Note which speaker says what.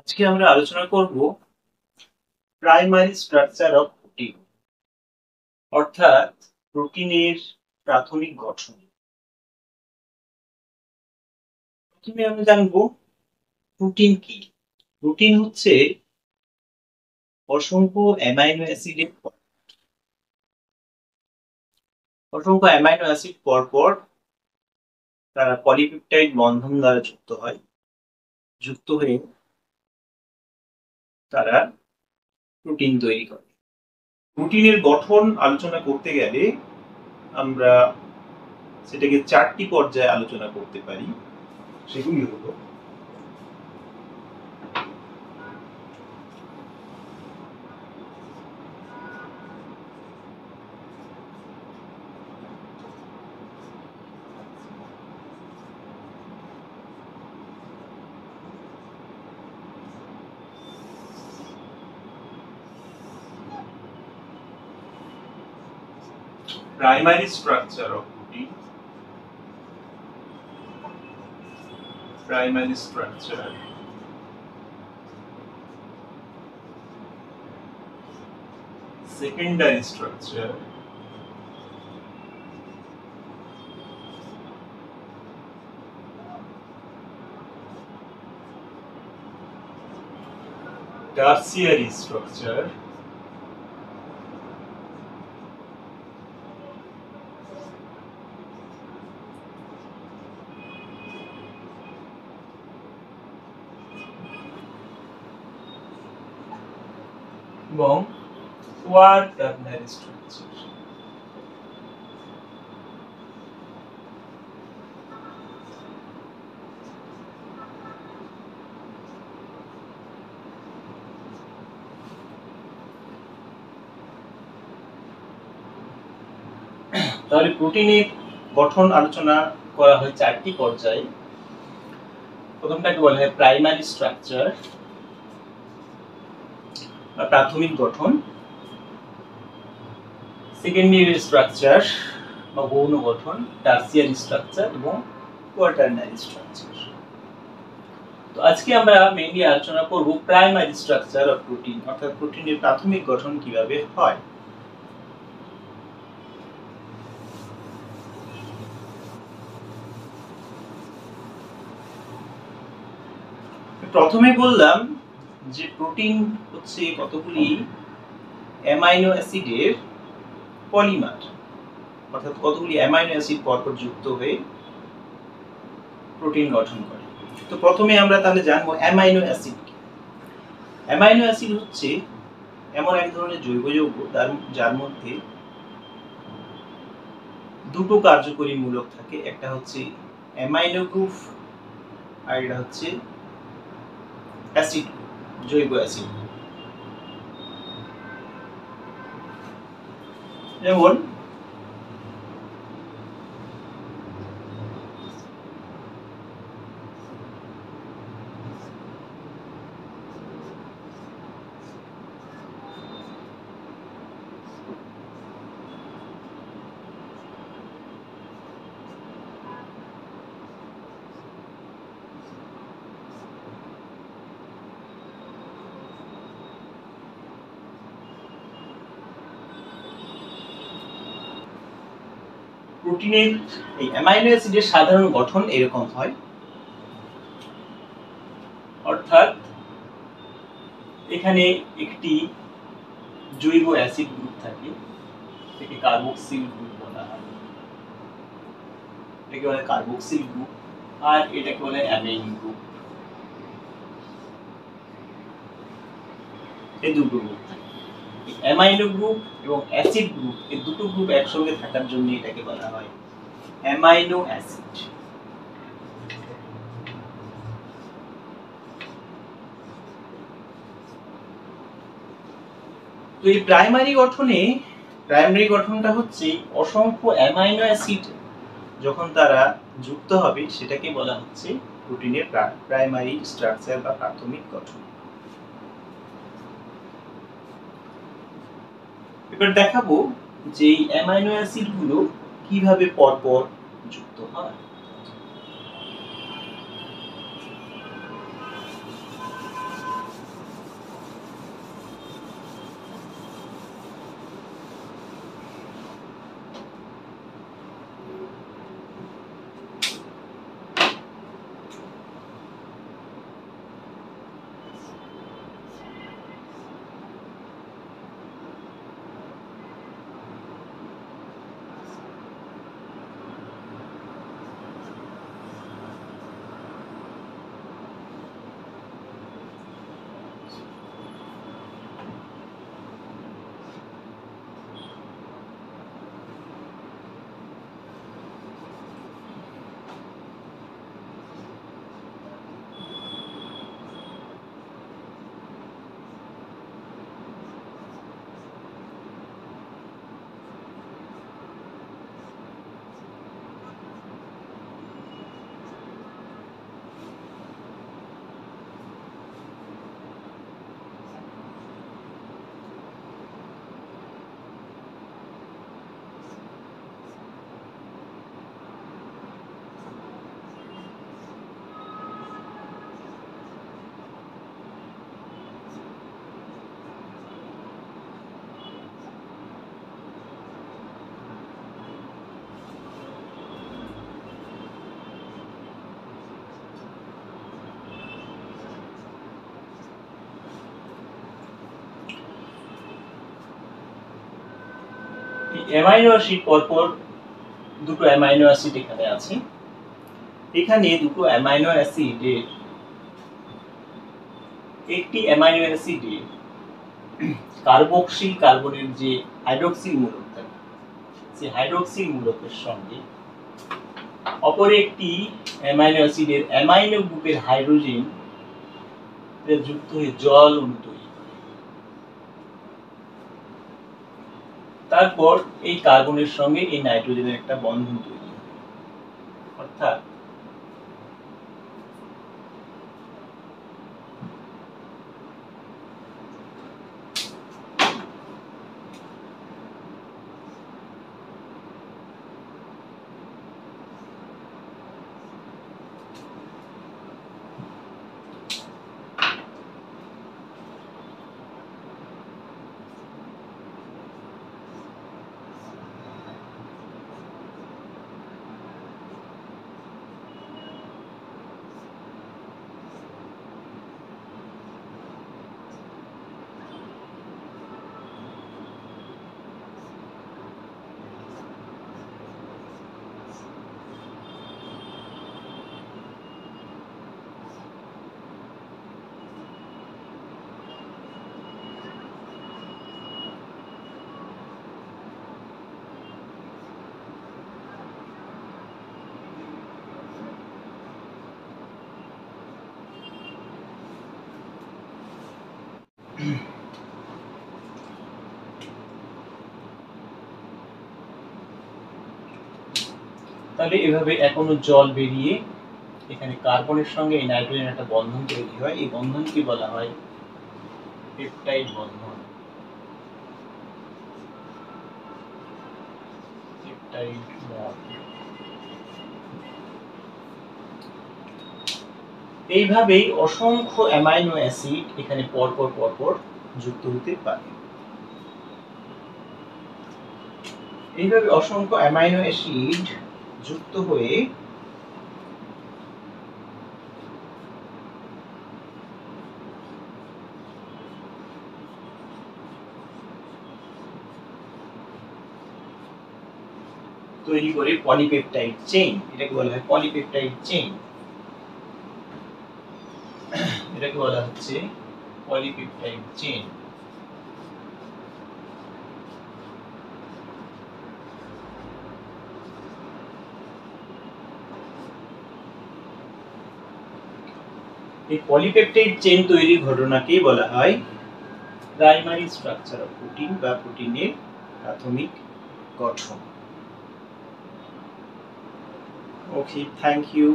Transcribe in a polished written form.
Speaker 1: আজকে আমরা আলোচনা করব প্রাইমারি স্ট্রাকচার অফ প্রোটিন, অর্থাৎ প্রোটিনের প্রাথমিক গঠন। প্রথমে আমরা জানবো প্রোটিন কি। প্রোটিন হচ্ছে অসংখ্য অ্যামাইনো অ্যাসিডের অসংখ্য অ্যামাইনো অ্যাসিড পরপর তারা পলিপেপটাইড বন্ধন দ্বারা যুক্ত হয়ে তারা প্রোটিন তৈরি করে। প্রোটিনের গঠন আলোচনা করতে গেলে আমরা সেটাকে 4টি পর্যায়ে আলোচনা করতে পারি। সেগুলি হলো primary structure of protein, primary structure, secondary structure, tertiary structure, এবং quaternary structure। তাহলে প্রোটিনের গঠন আলোচনা করা হয় 4টি পর্যায়ে। প্রথমটাকে বলা হয় প্রাইমারি স্ট্রাকচার বা প্রাথমিক গঠন, সেকেন্ডারি স্ট্রাকচার বা গৌণ গঠন, টার্সিয়ারি স্ট্রাকচার এবং কোয়াটারনারি স্ট্রাকচার। তো আজকে আমরা মেইনলি আলোচনা করব প্রাইমারি স্ট্রাকচার অফ প্রোটিন, অর্থাৎ প্রোটিনের প্রাথমিক গঠন কিভাবে হয়। প্রথমে বললাম যে প্রোটিন হচ্ছে কতগুলি অ্যামাইনো অ্যাসিডের পলিমার, অর্থাৎ কতগুলি অ্যামাইনো অ্যাসিড পরপর যুক্ত হয়ে প্রোটিন গঠন করে। তো প্রথমে আমরা তাহলে জানবো অ্যামাইনো অ্যাসিড কি। অ্যামাইনো অ্যাসিড হচ্ছে এমন এক ধরনের জৈব যৌগ যার মধ্যে দুটো কার্যকরী মূলক থাকে, একটা হচ্ছে অ্যামাইনো গ্রুপ আর এটা হচ্ছে অ্যাসিড, জৈব অ্যাসিড। যেমন প্রোটিনের এই অ্যামাইনো অ্যাসিডের সাধারণ গঠন এরকম হয়, অর্থাৎ এখানে একটি জৈব অ্যাসিড গ্রুপ থাকে, এটাকে কার্বক্সিল গ্রুপ বলা হয়, এটাকে বলে কার্বক্সিল গ্রুপ, আর এটাকে বলে অ্যামাইন গ্রুপ। এই দুটো গ্রুপ থাকে, অ্যামাইনো গ্রুপ এবং অ্যাসিড গ্রুপ, এই দুটো গ্রুপ একসঙ্গে থাকার জন্য এটাকে বলা হয় অ্যামাইনো অ্যাসিড। তো এই প্রাইমারি গঠনটা হচ্ছে অসংখ্য অ্যামাইনো অ্যাসিড যখন তারা যুক্ত হবে সেটাকে বলা হচ্ছে প্রোটিনের প্রাইমারি স্ট্রাকচার বা প্রাথমিক গঠন। এবার দেখাবো যে এই অ্যামাইনো অ্যাসিড গুলো কিভাবে পরপর যুক্ত হয়। অ্যামাইনো অ্যাসিড পরপর দুটো অ্যামাইনো অ্যাসিড এখানে আছে। এখানে দুটো অ্যামাইনো অ্যাসিডের একটি অ্যামাইনো অ্যাসিডে কার্বক্সিল কার্বনের যে হাইড্রক্সিল মূলক থাকে, সেই হাইড্রক্সিল মূলকের সঙ্গে অপর একটি অ্যামাইনো অ্যাসিডের অ্যামাইনো গ্রুপের হাইড্রোজেন যুক্ত হয়ে জল অণু তৈরি করে। তারপর এই কার্বনের সঙ্গে এই নাইট্রোজেনের একটা বন্ধন তৈরি হয়, অর্থাৎ তাহলে এভাবে এখনো জল বেরিয়ে এখানে কার্বনের সঙ্গে এই নাইট্রোজেন একটা বন্ধন তৈরি হয়। এই বন্ধনকে বলা হয় পেপটাইড বন্ধন। Peptide bond. এইভাবেই অসংখ্য অ্যামাইনো অ্যাসিড এখানে পরপর পরপর যুক্ত হতে পারে। এইভাবে অসংখ্য অ্যামাইনো অ্যাসিড যুক্ত হয়ে তৈরি করে পলিপেপটাইড চেইন। এটাকে বলা হয় পলিপেপটাইড চেইন। এটাকে বলা হচ্ছে পলিপেপটাইড চেইন। এই পলিপেপটাইড চেইন তৈরির ঘটনাকেই বলা হয় প্রাইমারি স্ট্রাকচার অফ প্রোটিন বা প্রোটিনের প্রাথমিক গঠন। ওকে, থ্যাংক ইউ।